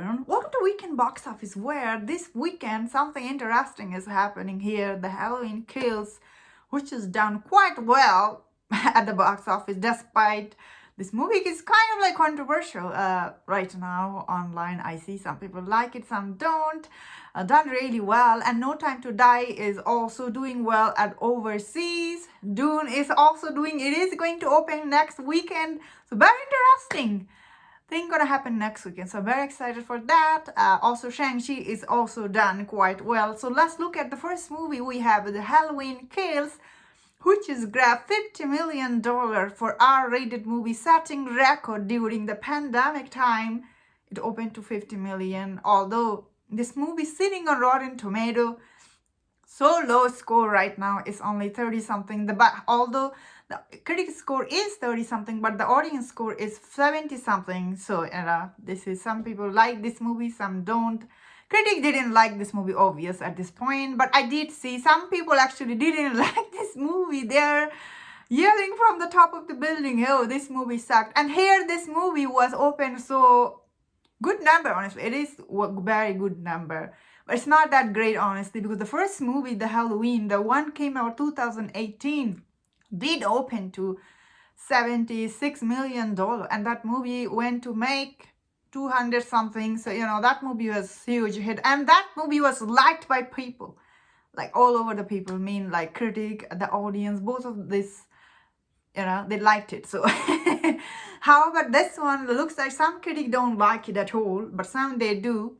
everyone, welcome to Weekend Box Office, where this weekend something interesting is happening here. The Halloween Kills, which is done quite well at the box office, despite this movie is kind of like controversial right now online. I see some people like it, some don't. Done really well, and No Time to Die is also doing well at overseas. Dune is also doing. It is going to open next weekend, so very interesting thing gonna happen next weekend, so I'm very excited for that. Also, Shang-Chi is also done quite well. So let's look at the first movie. We have the Halloween Kills, which is grabbed $50 million for R-rated movie, setting record during the pandemic time. It opened to 50 million, although this movie sitting on Rotten Tomato, so low score right now is only 30 something. Although the critic score is 30 something, but the audience score is 70 something. So this is, some people like this movie, some don't. Critic didn't like this movie, obvious at this point, but I did see some people actually didn't like this movie. They're yelling from the top of the building, oh, this movie sucked. And here this movie was open, so good number, honestly. It is a very good number. But it's not that great, honestly, because the first movie, the Halloween, the one came out 2018, did open to $76 million. And that movie went to make 200 something. So, that movie was huge hit. And that movie was liked by people. Like all over the people, like critic, the audience, both of this, they liked it. So however, this one looks like some critics don't like it at all, but some they do.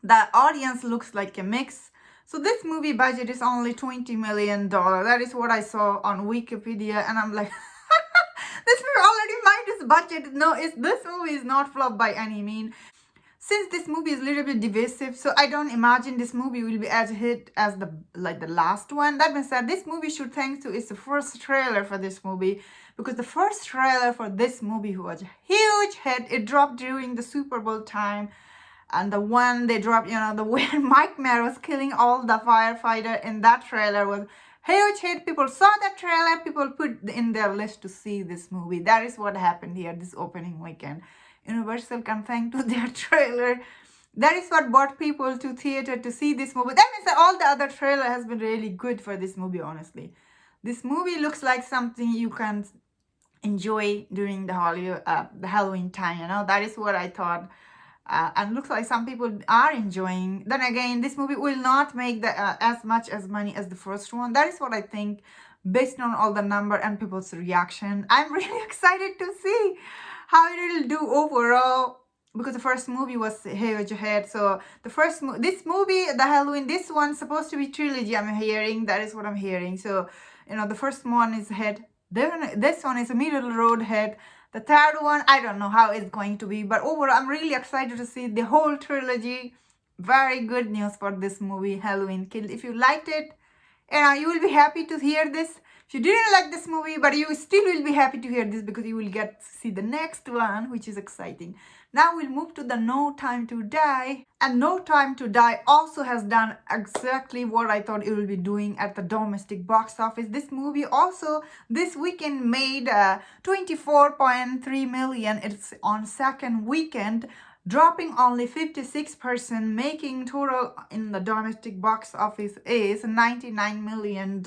The audience looks like a mix. So this movie budget is only $20 million. That is what I saw on Wikipedia, and I'm like, this movie already made its budget. No, this movie is not flop by any mean. Since this movie is a little bit divisive, so I don't imagine this movie will be as hit as the last one. That being said, this movie should thanks to its first trailer for this movie, because the first trailer for this movie was a huge hit. It dropped during the Super Bowl time, and the one they dropped, the where Mike Meadows killing all the firefighter in that trailer was huge hit. People saw that trailer, people put in their list to see this movie. That is what happened here this opening weekend. Universal can thank to their trailer. That is what brought people to theater to see this movie. That means that all the other trailer has been really good for this movie, honestly. This movie looks like something you can enjoy during the Halloween time, That is what I thought. And looks like some people are enjoying. Then again, this movie will not make as much as money as the first one. That is what I think, based on all the number and people's reaction. I'm really excited to see how it will do overall, because the first movie was a huge hit. So this movie, the Halloween, this one's supposed to be trilogy, I'm hearing. That is what I'm hearing. So, the first one is a hit. Then this one is a middle road hit. The third one, I don't know how it's going to be, but overall, I'm really excited to see the whole trilogy. Very good news for this movie, Halloween Kills. If you liked it, you will be happy to hear this. If you didn't like this movie, but you still will be happy to hear this, because you will get to see the next one, which is exciting. Now we'll move to the No Time to Die. And No Time to Die also has done exactly what I thought it will be doing at the domestic box office. This movie also this weekend made 24.3 million. It's on second weekend, dropping only 56%, making total in the domestic box office is $99 million,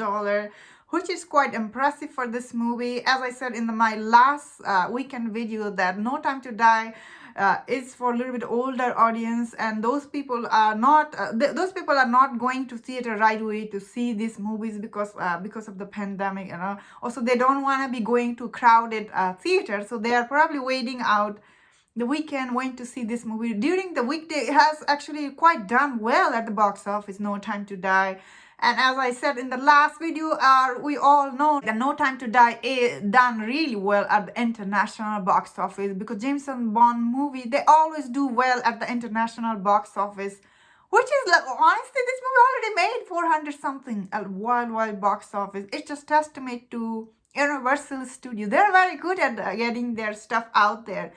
which is quite impressive for this movie. As I said in my last weekend video, that No Time to Die is for a little bit older audience, and those people are not going to theater right away to see these movies because of the pandemic. Also, they don't want to be going to crowded theater, so they are probably waiting out the weekend, went to see this movie. During the weekday, it has actually quite done well at the box office, No Time to Die. And as I said in the last video, we all know that No Time to Die is done really well at the international box office, because James Bond movie, they always do well at the international box office, which is like, honestly, this movie already made 400 something at worldwide box office. It's just testament to Universal Studio. They're very good at getting their stuff out there,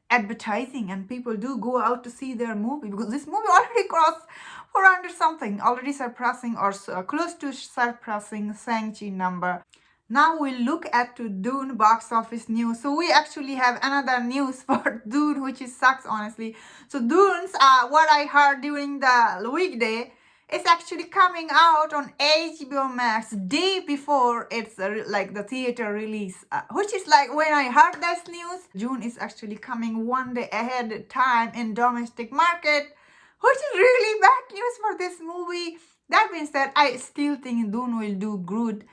advertising, and people do go out to see their movie, because this movie already crossed 400 something, already surpassing or close to surpassing Shang-Chi number. Now we'll look at to Dune box office news. So we actually have another news for Dune, which is sucks honestly. So Dune's what I heard during the weekday is actually coming out on HBO Max day before it's like the theater release, which is like when I heard this news, June is actually coming one day ahead time in domestic market, which is really bad news for this movie. That means that I still think Dune will do good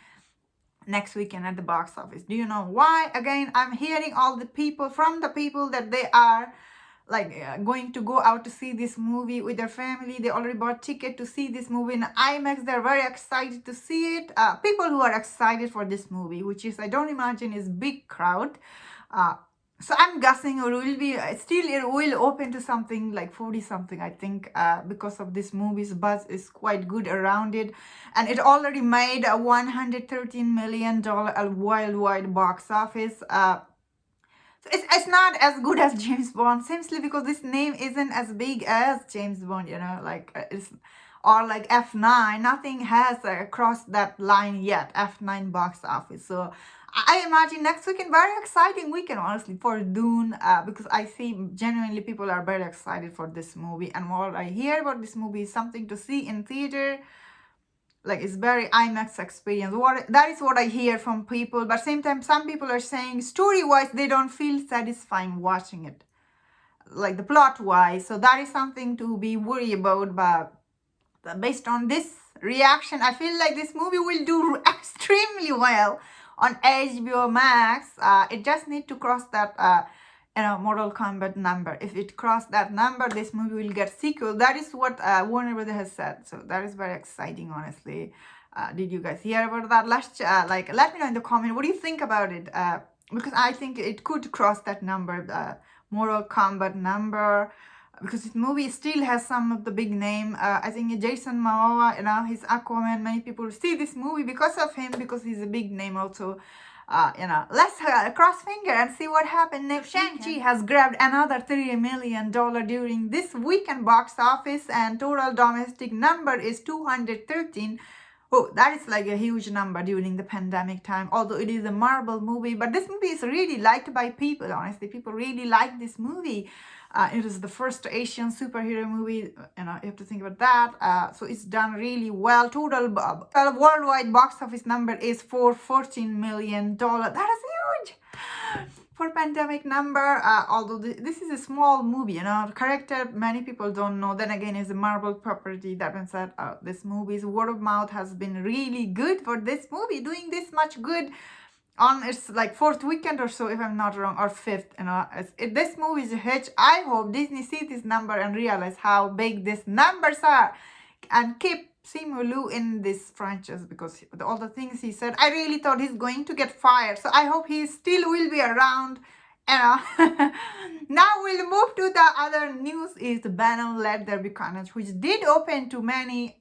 next weekend at the box office. Do you know why? Again, I'm hearing all the people from the people that they are like going to go out to see this movie with their family. They already bought ticket to see this movie in IMAX. They're very excited to see it. People who are excited for this movie, which is I don't imagine is big crowd. Uh, so I'm guessing it will be still it will open to something like 40 something, I think, because of this movie's buzz is quite good around it, and it already made a $113 million worldwide box office. So it's not as good as James Bond, simply because this name isn't as big as James Bond, like it's or like F9. Nothing has crossed that line yet, F9 box office. So I imagine next weekend, very exciting weekend, honestly, for Dune, because I see genuinely people are very excited for this movie. And what I hear about this movie is something to see in theater, like it's very IMAX experience. That is what I hear from people. But same time, some people are saying story wise they don't feel satisfying watching it, like the plot wise. So that is something to be worried about. But based on this reaction, I feel like this movie will do extremely well on HBO Max. It just need to cross that Mortal Kombat number. If it crossed that number, this movie will get sequel. That is what Warner Brothers has said. So that is very exciting, honestly. Did you guys hear about that? Let me know in the comment. What do you think about it? Because I think it could cross that number, the Mortal Kombat number, because this movie still has some of the big name. I think Jason Momoa, he's Aquaman. Many people see this movie because of him, because he's a big name also. Let's cross finger and see what happened next. Shang-Chi has grabbed another $3 million during this weekend box office, and total domestic number is 213. Oh, that is like a huge number during the pandemic time, although it is a Marvel movie. But this movie is really liked by people, honestly. People really like this movie. It is the first Asian superhero movie, you have to think about that. So it's done really well. Total worldwide box office number is $414 million. That is huge for pandemic number, although this is a small movie, character many people don't know. Then again, it's a Marvel property. That means that this movie's word of mouth has been really good for this movie, doing this much good on its like fourth weekend or so, if I'm not wrong, or fifth. This movie is a hit. I hope Disney sees this number and realize how big these numbers are, and keep Simu Liu in this franchise, because all the things he said, I really thought he's going to get fired. So I hope he still will be around. Now we'll move to the other news. Is Venom Let There Be Carnage, which did open to many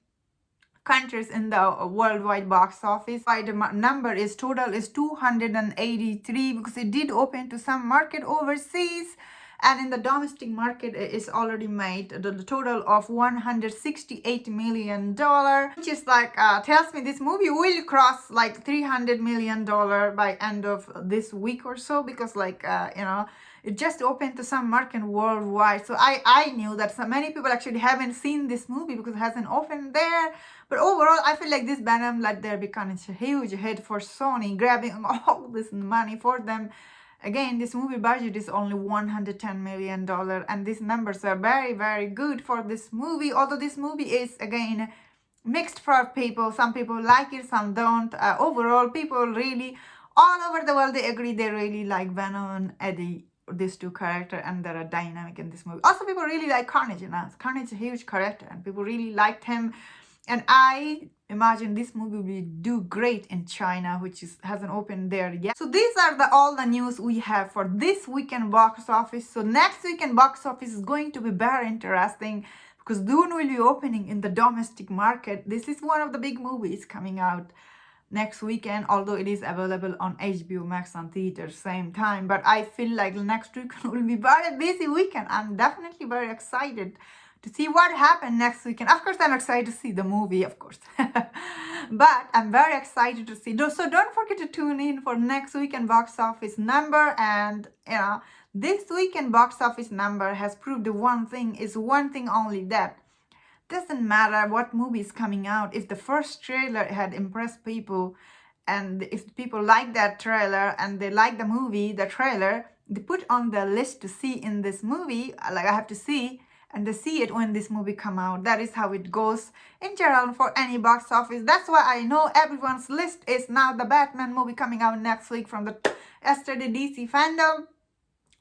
countries in the worldwide box office. The number is total is 283, because it did open to some market overseas, and in the domestic market it is already made the total of $168 million, which is like tells me this movie will cross like $300 million by end of this week or so, because it just opened to some market worldwide. So I knew that so many people actually haven't seen this movie because it hasn't opened there. But overall, I feel like this Venom Let There Be Carnage a huge hit for Sony, grabbing all this money for them. Again, this movie budget is only $110 million, and these numbers are very, very good for this movie. Although this movie is, again, mixed for people. Some people like it, some don't. Overall, people really, all over the world, they agree they really like Venom and Eddie, these two characters, and they're dynamic in this movie. Also, people really like Carnage. Carnage is a huge character, and people really liked him. And I imagine this movie will do great in China, which hasn't opened there yet. So these are all the news we have for this weekend box office. So next weekend box office is going to be very interesting, because Dune will be opening in the domestic market. This is one of the big movies coming out next weekend, although it is available on HBO Max on theater same time. But I feel like next weekend will be very busy weekend. I'm definitely very excited to see what happened next weekend. Of course, I'm excited to see the movie, of course. But I'm very excited to see. So don't forget to tune in for next weekend box office number. And this weekend box office number has proved one thing only, that doesn't matter what movie is coming out. If the first trailer had impressed people, and if people like that trailer and they like the movie, the trailer, they put on the list to see in this movie, like I have to see, and they see it when this movie come out. That is how it goes in general for any box office. That's why I know everyone's list is now the Batman movie coming out next week from the yesterday DC fandom.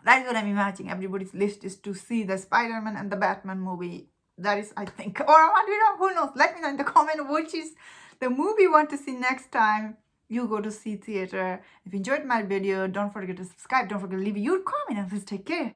That's what I'm imagining. Everybody's list is to see the Spider-Man and the Batman movie. That is, I think. Or what do you know? Who knows? Let me know in the comment which is the movie you want to see next time you go to see theater. If you enjoyed my video, don't forget to subscribe. Don't forget to leave your comment and please take care.